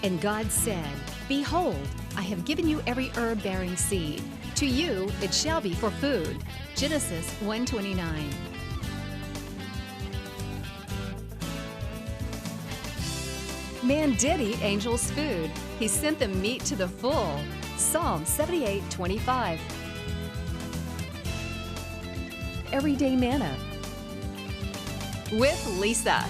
And God said, Behold, I have given you every herb-bearing seed. To you it shall be for food. Genesis 1:29. Man did eat angels' food. He sent them meat to the full. Psalm 78:25. Everyday Manna with Lisa.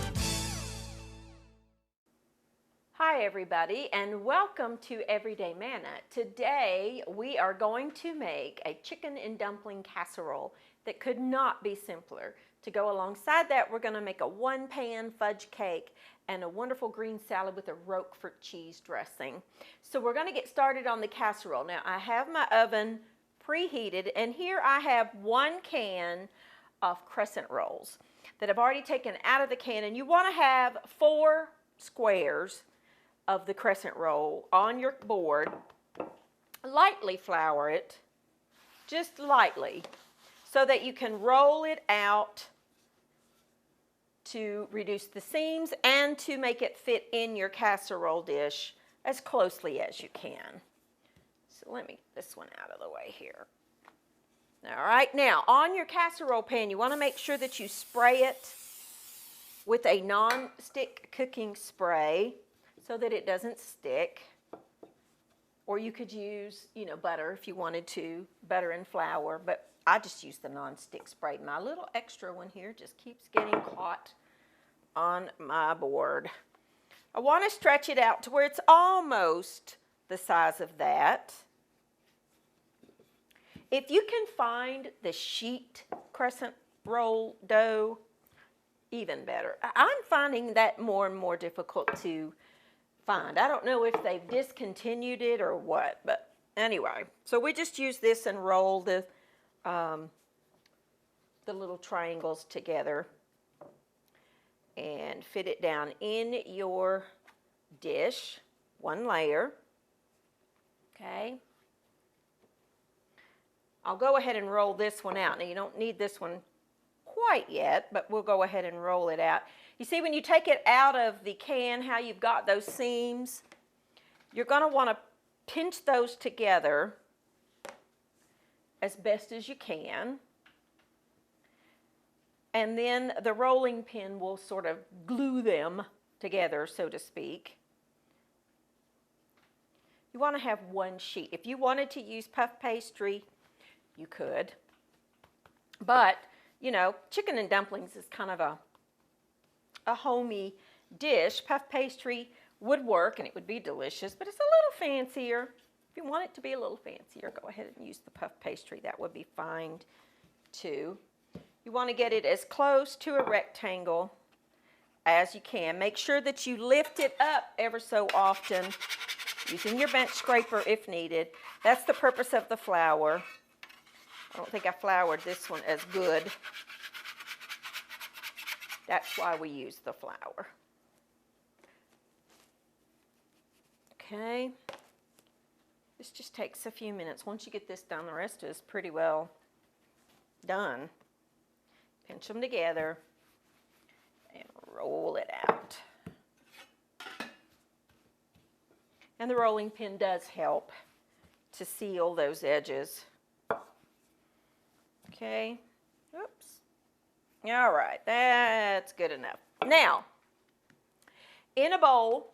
Hi everybody, and welcome to Everyday Manna. Today we are going to make a chicken and dumpling casserole that could not be simpler. To go alongside that, we're going to make a one-pan fudge cake and a wonderful green salad with a Roquefort cheese dressing. So we're going to get started on the casserole. Now I have my oven preheated, and here I have 1 can of crescent rolls that I've already taken out of the can, and you want to have 4 squares of the crescent roll on your board. Lightly flour it, just lightly, so that you can roll it out to reduce the seams and to make it fit in your casserole dish as closely as you can. So let me get this one out of the way here. All right, now on your casserole pan, you want to make sure that you spray it with a non-stick cooking spray so that it doesn't stick. Or you could use, butter if you wanted to, butter and flour, but I just use the non-stick spray. My little extra one here just keeps getting caught on my board. I want to stretch it out to where it's almost the size of that. If you can find the sheet crescent roll dough, even better. I'm finding that more and more difficult to find. I don't know if they've discontinued it or what, but anyway. So we just use this and roll the little triangles together and fit it down in your dish, 1 layer. Okay. I'll go ahead and roll this one out. Now you don't need this one quite yet, but we'll go ahead and roll it out. You see, when you take it out of the can, how you've got those seams, you're going to want to pinch those together as best as you can. And then the rolling pin will sort of glue them together, so to speak. You want to have 1 sheet. If you wanted to use puff pastry, you could. But, chicken and dumplings is kind of a homey dish. Puff pastry would work and it would be delicious, but it's a little fancier. If you want it to be a little fancier, go ahead and use the puff pastry. That would be fine too. You want to get it as close to a rectangle as you can. Make sure that you lift it up ever so often using your bench scraper if needed. That's the purpose of the flour. I don't think I floured this one as good. That's why we use the flour. Okay. This just takes a few minutes. Once you get this done, the rest is pretty well done. Pinch them together and roll it out. And the rolling pin does help to seal those edges. Okay. Oops. All right, that's good enough. Now, in a bowl,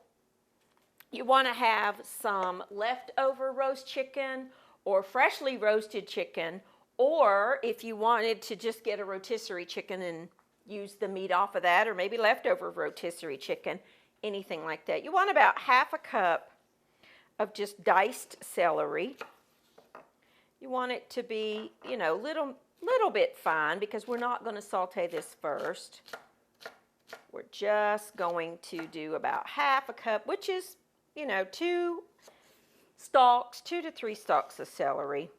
you want to have some leftover roast chicken or freshly roasted chicken, or if you wanted to just get a rotisserie chicken and use the meat off of that, or maybe leftover rotisserie chicken, anything like that. You want about 1/2 cup of just diced celery. You want it to be, little bit fine because we're not going to saute this first. We're just going to do about 1/2 cup, which is, 2 to 3 stalks of celery.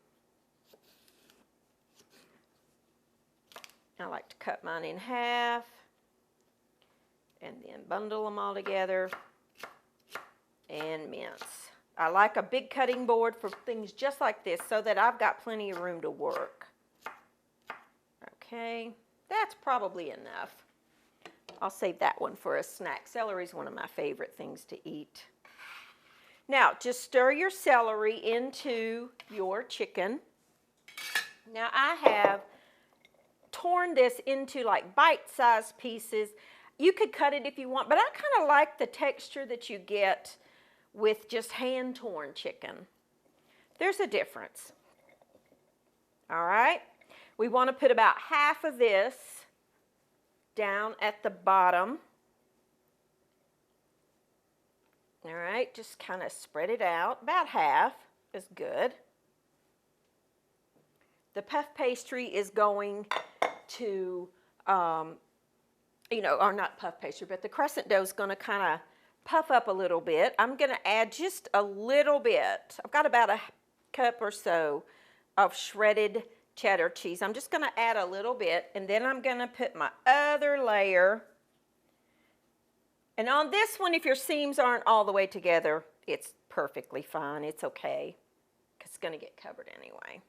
I like to cut mine in half and then bundle them all together and mince. I like a big cutting board for things just like this so that I've got plenty of room to work. Okay, that's probably enough. I'll save that one for a snack. Celery is one of my favorite things to eat. Now, just stir your celery into your chicken. Now, I have torn this into like bite-sized pieces. You could cut it if you want, but I kind of like the texture that you get with just hand-torn chicken. There's a difference. All right. We want to put about half of this down at the bottom. All right, just kind of spread it out. About half is good. The puff pastry is going to, or not puff pastry, but the crescent dough is going to kind of puff up a little bit. I'm going to add just a little bit. I've got about a cup or so of shredded cheddar cheese. I'm just going to add a little bit, and then I'm going to put my other layer. And on this one, if your seams aren't all the way together, it's perfectly fine. It's okay, because it's going to get covered anyway.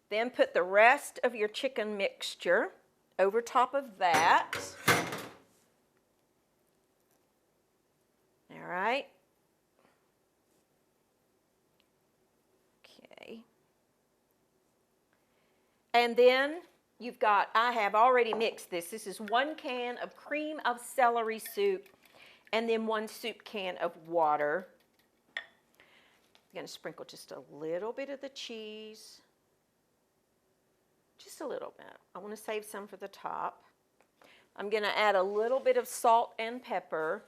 Then put the rest of your chicken mixture over top of that. All right. Okay. And then you've got, I have already mixed this. This is 1 can of cream of celery soup and then 1 soup can of water. I'm going to sprinkle just a little bit of the cheese. Just a little bit. I want to save some for the top. I'm going to add a little bit of salt and pepper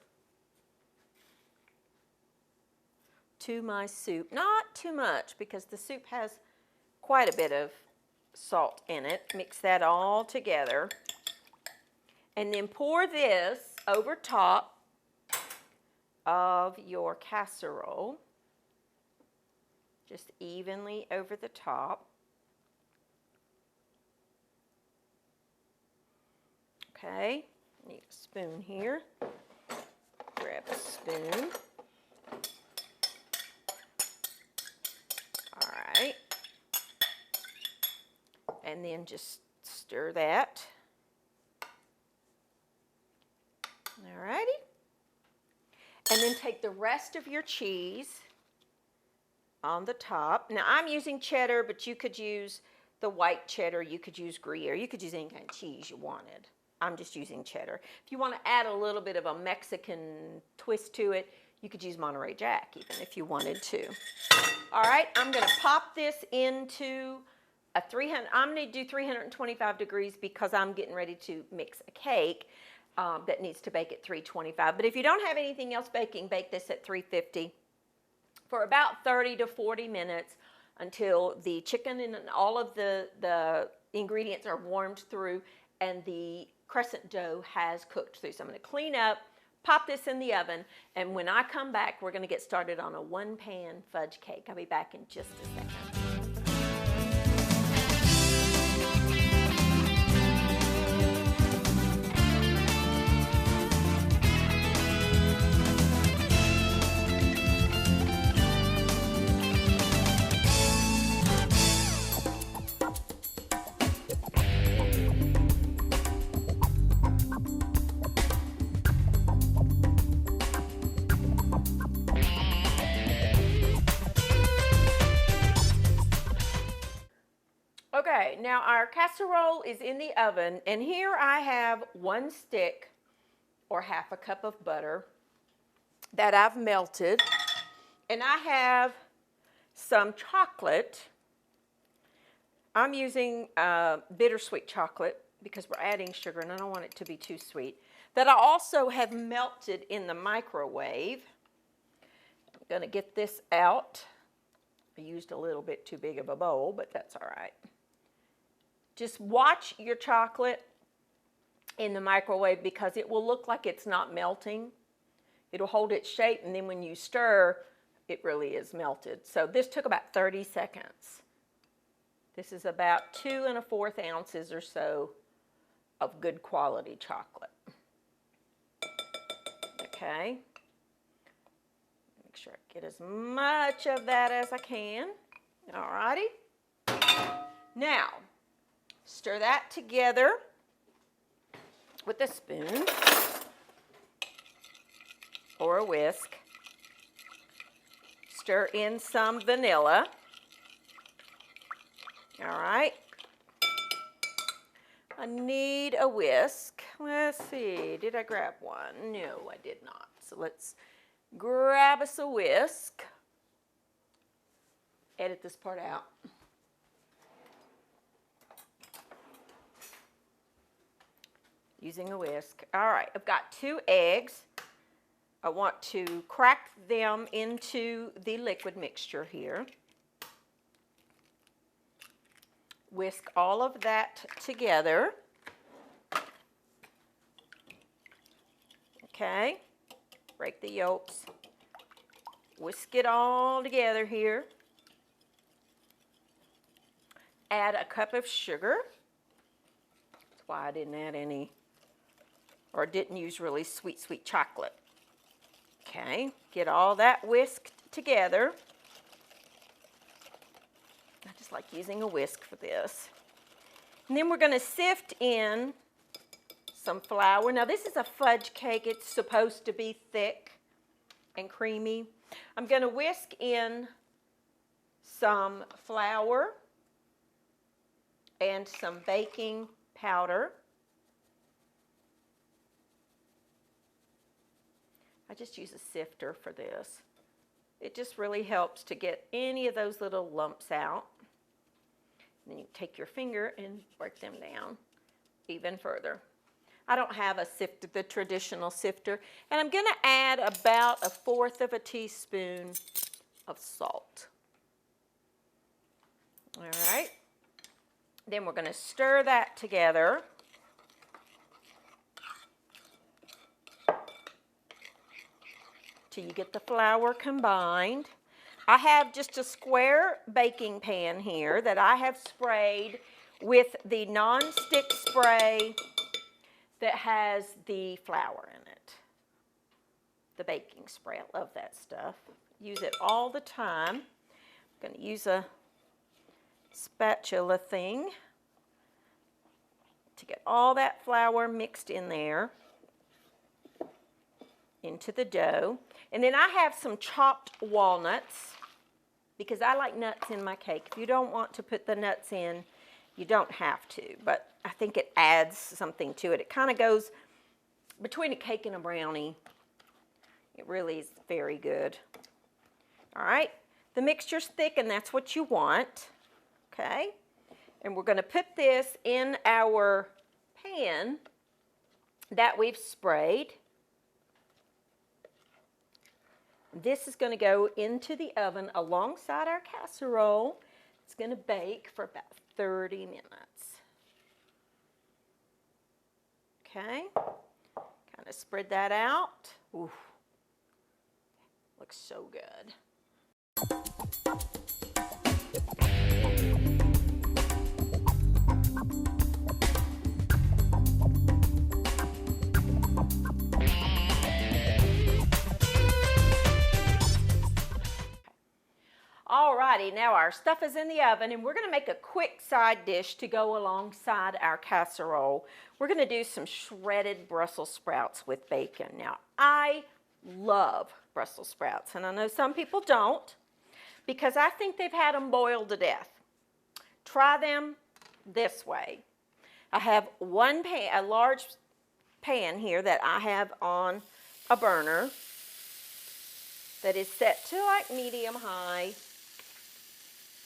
to my soup. Not too much, because the soup has quite a bit of salt in it. Mix that all together. And then pour this over top of your casserole. Just evenly over the top. Okay, need a spoon here. Grab a spoon. All right. And then just stir that. All righty. And then take the rest of your cheese on the top. Now I'm using cheddar, but you could use the white cheddar, you could use Gruyere, you could use any kind of cheese you wanted. I'm just using cheddar. If you want to add a little bit of a Mexican twist to it, you could use Monterey Jack even if you wanted to. All right, I'm going to pop this into a 300, I'm going to do 325 degrees because I'm getting ready to mix a cake that needs to bake at 325. But if you don't have anything else baking, bake this at 350 for about 30 to 40 minutes until the chicken and all of the ingredients are warmed through and the crescent dough has cooked through. So I'm going to clean up, pop this in the oven, and when I come back, we're going to get started on a 1-pan fudge cake. I'll be back in just a second. Okay, now our casserole is in the oven, and here I have 1 stick or half a cup of butter that I've melted, and I have some chocolate. I'm using bittersweet chocolate because we're adding sugar and I don't want it to be too sweet, that I also have melted in the microwave. I'm going to get this out. I used a little bit too big of a bowl, but that's all right. Just watch your chocolate in the microwave because it will look like it's not melting. It'll hold its shape, and then when you stir, it really is melted. So this took about 30 seconds. This is about 2 1/4 ounces or so of good quality chocolate. Okay. Make sure I get as much of that as I can. All righty. Now, stir that together with a spoon or a whisk. Stir in some vanilla. All right. I need a whisk. Let's see, did I grab one? No, I did not. So let's grab us a whisk. Edit this part out. Using a whisk. All right, I've got 2 eggs. I want to crack them into the liquid mixture here. Whisk all of that together. Okay, break the yolks. Whisk it all together here. Add a cup of sugar. That's why I didn't add any, or didn't use really sweet chocolate. Okay, get all that whisked together. I just like using a whisk for this. And then we're going to sift in some flour. Now this is a fudge cake. It's supposed to be thick and creamy. I'm going to whisk in some flour and some baking powder. I just use a sifter for this. It just really helps to get any of those little lumps out. Then you take your finger and break them down even further. I don't have a sifter, the traditional sifter, and I'm going to add about 1/4 teaspoon of salt. All right. Then we're going to stir that together. Till you get the flour combined. I have just a square baking pan here that I have sprayed with the non-stick spray that has the flour in it. The baking spray, I love that stuff. Use it all the time. I'm going to use a spatula thing to get all that flour mixed in there into the dough. And then I have some chopped walnuts because I like nuts in my cake. If you don't want to put the nuts in, you don't have to, but I think it adds something to it. It kind of goes between a cake and a brownie. It really is very good. All right, the mixture's thick and that's what you want, okay? And we're gonna put this in our pan that we've sprayed. This is going to go into the oven alongside our casserole. It's going to bake for about 30 minutes. Okay, kind of spread that out. Ooh, looks so good. Alrighty, now our stuff is in the oven and we're going to make a quick side dish to go alongside our casserole. We're going to do some shredded Brussels sprouts with bacon. Now, I love Brussels sprouts and I know some people don't because I think they've had them boiled to death. Try them this way. I have a large pan here that I have on a burner that is set to like medium high.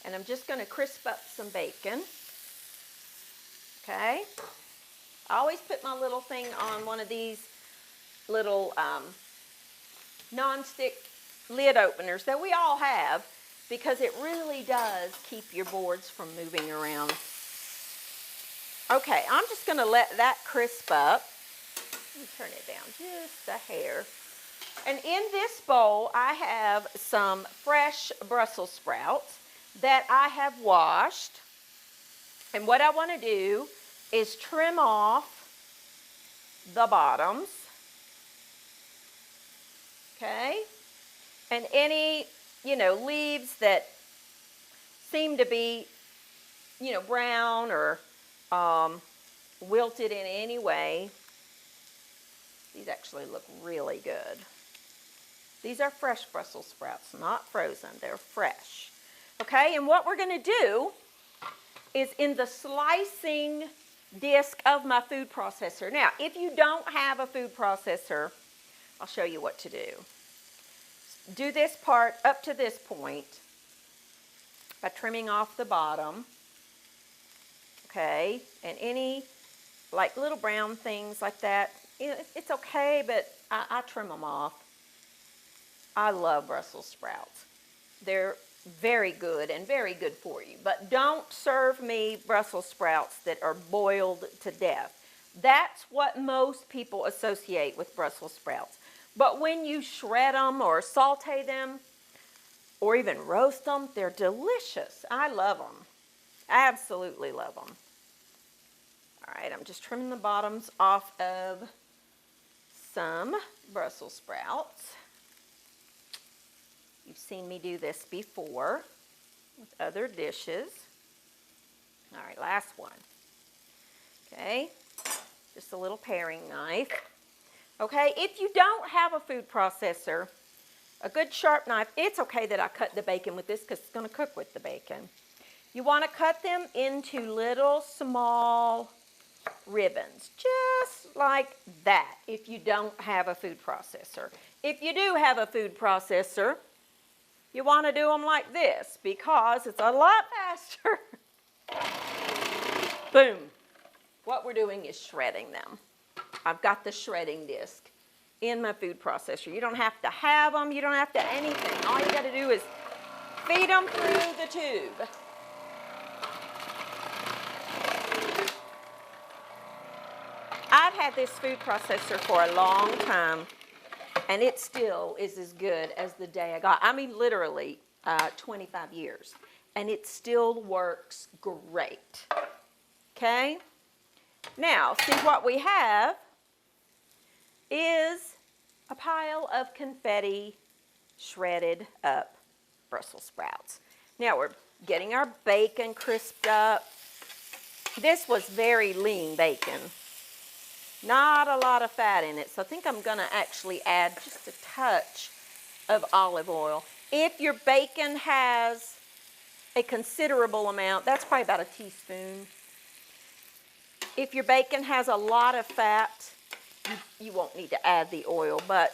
And I'm just going to crisp up some bacon. Okay. I always put my little thing on one of these little non-stick lid openers that we all have because it really does keep your boards from moving around. Okay, I'm just going to let that crisp up. Let me turn it down just a hair. And in this bowl, I have some fresh Brussels sprouts that I have washed. And what I want to do is trim off the bottoms. Okay? And any, leaves that seem to be, brown or wilted in any way. These actually look really good. These are fresh Brussels sprouts, not frozen. They're fresh. Okay, and what we're going to do is in the slicing disc of my food processor. Now, if you don't have a food processor, I'll show you what to do. Do this part up to this point by trimming off the bottom. Okay, and any like little brown things like that, it's okay, but I trim them off. I love Brussels sprouts. They're very good and very good for you, but don't serve me Brussels sprouts that are boiled to death. That's what most people associate with Brussels sprouts. But when you shred them or saute them or even roast them, they're delicious. I love them. Absolutely love them. All right, I'm just trimming the bottoms off of some Brussels sprouts. You've seen me do this before with other dishes. All right, last one. Okay, just a little paring knife. Okay, if you don't have a food processor, a good sharp knife, it's okay that I cut the bacon with this because it's going to cook with the bacon. You want to cut them into little small ribbons, just like that, if you don't have a food processor. If you do have a food processor, you want to do them like this because it's a lot faster. Boom. What we're doing is shredding them. I've got the shredding disc in my food processor. You don't have to have them. You don't have to anything. All you got to do is feed them through the tube. I've had this food processor for a long time, and it still is as good as the day I got. I mean, literally 25 years, and it still works great. Okay? Now, see what we have is a pile of confetti shredded up Brussels sprouts. Now we're getting our bacon crisped up. This was very lean bacon. Not a lot of fat in it, so I think I'm going to actually add just a touch of olive oil. If your bacon has a considerable amount, that's probably about a teaspoon. If your bacon has a lot of fat, you won't need to add the oil, but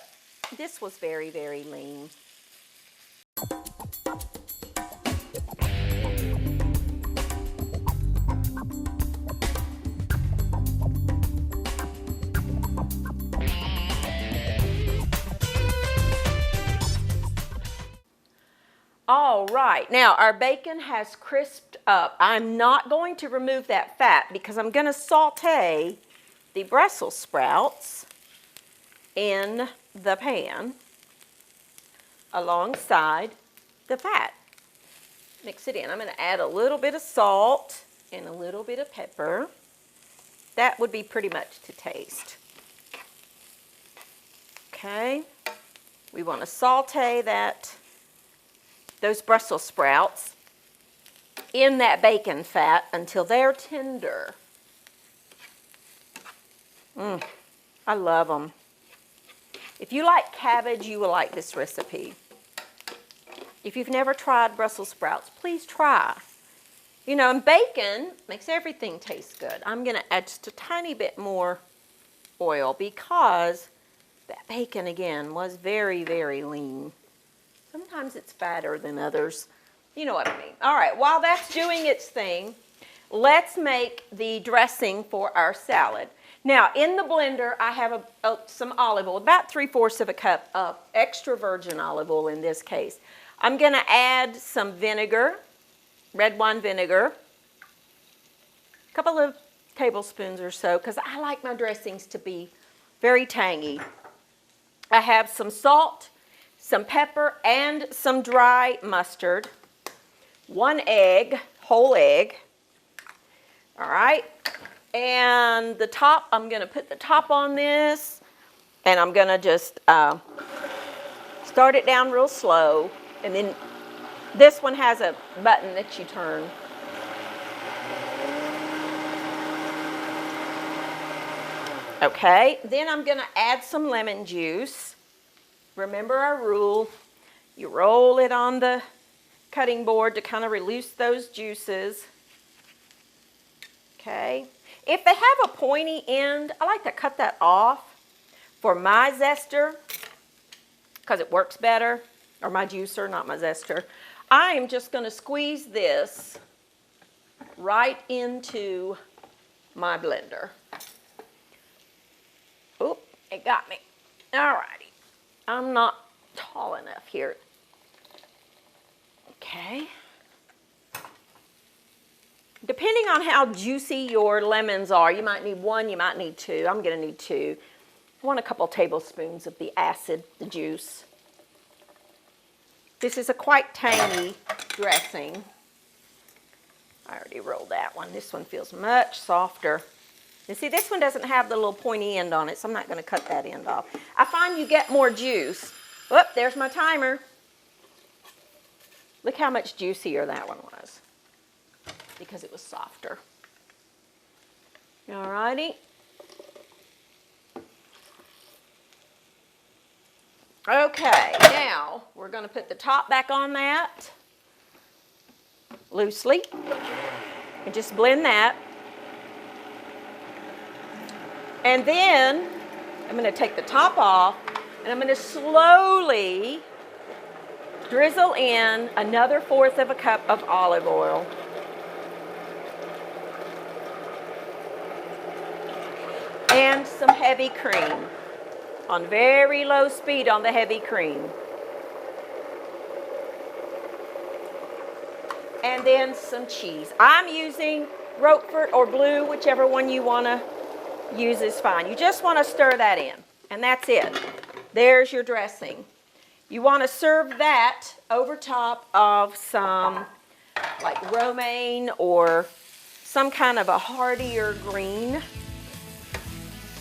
this was very, very lean. All right, now our bacon has crisped up. I'm not going to remove that fat because I'm going to saute the Brussels sprouts in the pan alongside the fat. Mix it in. I'm going to add a little bit of salt and a little bit of pepper. That would be pretty much to taste. Okay, we want to saute those Brussels sprouts in that bacon fat until they're tender. I love them. If you like cabbage, you will like this recipe. If you've never tried Brussels sprouts, please try. You know, and bacon makes everything taste good. I'm going to add just a tiny bit more oil because that bacon, again, was very, very lean. Sometimes it's fatter than others. You know what I mean. All right, while that's doing its thing, let's make the dressing for our salad. Now, in the blender, I have some olive oil, about 3/4 of a cup of extra virgin olive oil in this case. I'm going to add some vinegar, red wine vinegar, a couple of tablespoons or so, because I like my dressings to be very tangy. I have some salt, some pepper, and some dry mustard. 1 egg, whole egg. All right. And the top, I'm going to put the top on this, and I'm going to just start it down real slow. And then this one has a button that you turn. Okay, then I'm going to add some lemon juice. remember our rule. You roll it on the cutting board to kind of release those juices. Okay. If they have a pointy end, I like to cut that off for my zester because it works better, or my juicer, not my zester. I am just going to squeeze this right into my blender. Oop, it got me. All righty. I'm not tall enough here. Okay. Depending on how juicy your lemons are, you might need one, you might need two. I'm going to need two. I want a couple tablespoons of the acid, the juice. This is a quite tangy dressing. I already rolled that one. This one feels much softer. And see, this one doesn't have the little pointy end on it, so I'm not going to cut that end off. I find you get more juice. Whoop, there's my timer. Look how much juicier that one was because it was softer. All righty. Okay, now we're going to put the top back on that loosely and just blend that. And then I'm going to take the top off and I'm going to slowly drizzle in another 1/4 of a cup of olive oil. And some heavy cream on very low speed on the heavy cream. And then some cheese. I'm using Roquefort or Blue, whichever one you want to use is fine. You just want to stir that in, and that's it. There's your dressing. You want to serve that over top of some like romaine or some kind of a heartier green.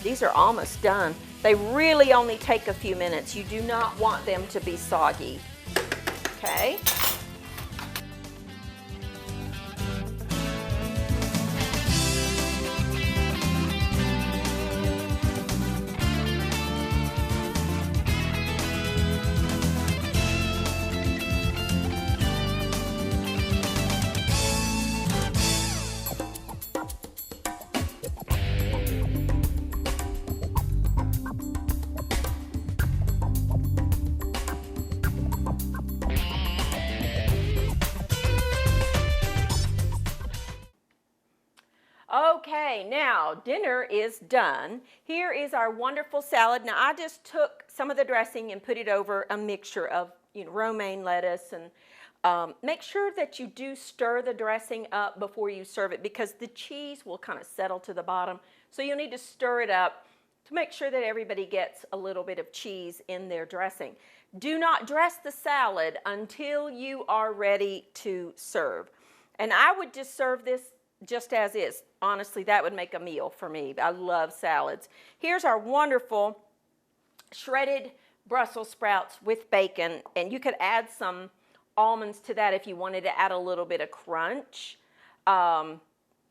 These are almost done. They really only take a few minutes. You do not want them to be soggy. Okay. Okay, now dinner is done. Here is our wonderful salad. Now I just took some of the dressing and put it over a mixture of romaine lettuce, and make sure that you do stir the dressing up before you serve it because the cheese will kind of settle to the bottom. So you'll need to stir it up to make sure that everybody gets a little bit of cheese in their dressing. Do not dress the salad until you are ready to serve. And I would just serve this just as is. Honestly, that would make a meal for me. I love salads. Here's our wonderful shredded Brussels sprouts with bacon, and you could add some almonds to that if you wanted to add a little bit of crunch.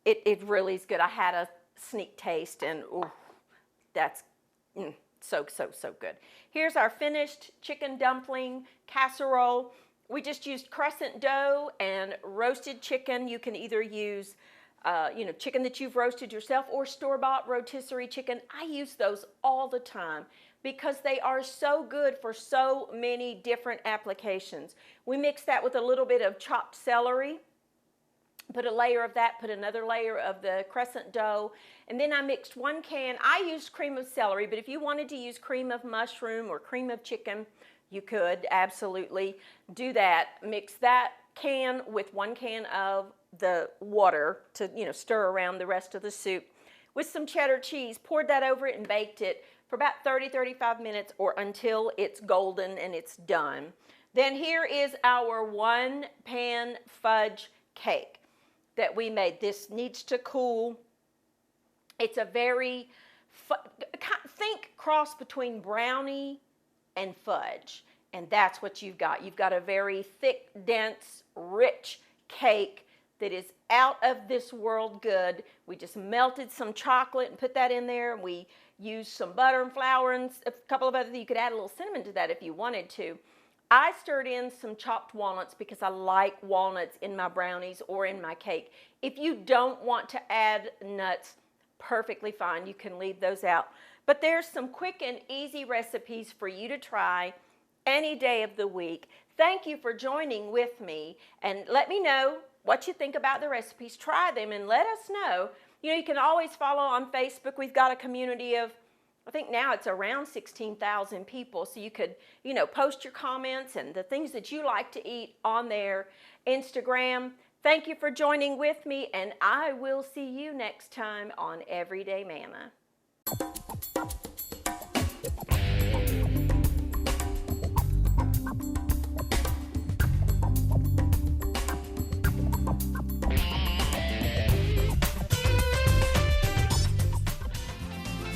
It really is good. I had a sneak taste, and ooh, that's so good. Here's our finished chicken dumpling casserole. We just used crescent dough and roasted chicken. You can either use chicken that you've roasted yourself or store-bought rotisserie chicken. I use those all the time because they are so good for so many different applications. We mix that with a little bit of chopped celery, put a layer of that, put another layer of the crescent dough, and then I mixed 1 can. I used cream of celery, but if you wanted to use cream of mushroom or cream of chicken, you could absolutely do that. Mix that can with 1 can of the water to stir around the rest of the soup with some cheddar cheese. Poured that over it and baked it for about 30-35 minutes or until it's golden and it's done. Then here is our 1-pan fudge cake that we made. This needs to cool. It's a very think cross between brownie and fudge, and that's what you've got. You've got a very thick, dense, rich cake that is out of this world good. We just melted some chocolate and put that in there. We use some butter and flour and a couple of other things. You could add a little cinnamon to that if you wanted to. I stirred in some chopped walnuts because I like walnuts in my brownies or in my cake. If you don't want to add nuts, perfectly fine. You can leave those out. But there's some quick and easy recipes for you to try any day of the week. Thank you for joining with me, and let me know what you think about the recipes. Try them and let us know. You can always follow on Facebook. We've got a community of, I think now it's around 16,000 people, so you could, post your comments and the things that you like to eat on their Instagram. Thank you for joining with me, and I will see you next time on Everyday Manna.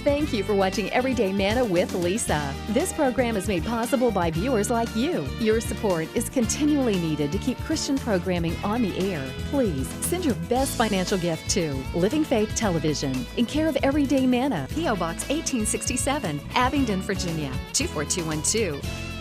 Thank you for watching Everyday Manna with Lisa. This program is made possible by viewers like you. Your support is continually needed to keep Christian programming on the air. Please send your best financial gift to Living Faith Television in care of Everyday Manna, P.O. Box 1867, Abingdon, Virginia 24212.